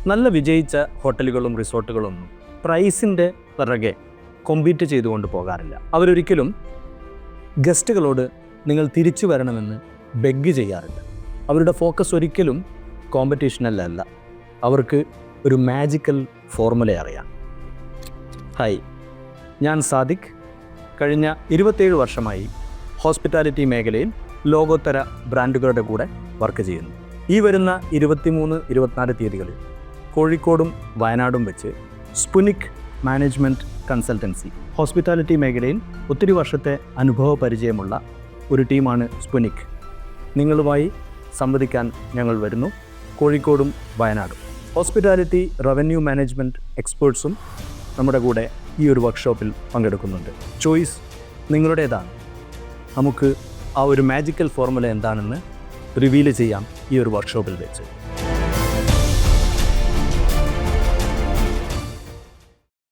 നല്ല വിജയിച്ച ഹോട്ടലുകളും റിസോർട്ടുകളൊന്നും പ്രൈസിൻ്റെ പിറകെ കോമ്പീറ്റ് ചെയ്തുകൊണ്ട് പോകാറില്ല. അവരൊരിക്കലും ഗസ്റ്റുകളോട് നിങ്ങൾ വരണമെന്ന് ബെഗ് ചെയ്യാറില്ല. അവരുടെ ഫോക്കസ് ഒരിക്കലും കോമ്പറ്റീഷനല്ല. അവർക്ക് ഒരു മാജിക്കൽ ഫോർമുല അറിയാം. ഹായ്, ഞാൻ സാദിഖ്. കഴിഞ്ഞ 27 വർഷമായി ഹോസ്പിറ്റാലിറ്റി മേഖലയിൽ ലോകോത്തര ബ്രാൻഡുകളുടെ കൂടെ വർക്ക് ചെയ്യുന്നു. ഈ വരുന്ന 23-24 തീയതികളിൽ കോഴിക്കോടും വയനാടും വെച്ച് സ്പുനിക് മാനേജ്മെൻറ്റ് കൺസൾട്ടൻസി, ഹോസ്പിറ്റാലിറ്റി മേഖലയിൽ ഒത്തിരി വർഷത്തെ അനുഭവ പരിചയമുള്ള ഒരു ടീമാണ് സ്പുനിക്. നിങ്ങളുമായി സംവദിക്കാൻ ഞങ്ങൾ വരുന്നു. കോഴിക്കോടും വയനാടും ഹോസ്പിറ്റാലിറ്റി റവന്യൂ മാനേജ്മെൻറ്റ് എക്സ്പേർട്സും നമ്മുടെ കൂടെ ഈ ഒരു വർക്ക്ഷോപ്പിൽ പങ്കെടുക്കുന്നുണ്ട്. ചോയ്സ് നിങ്ങളുടേതാണ്. നമുക്ക് ആ ഒരു മാജിക്കൽ ഫോർമുല എന്താണെന്ന് റിവീൽ ചെയ്യാം ഈ ഒരു വർക്ക്ഷോപ്പിൽ വെച്ച്.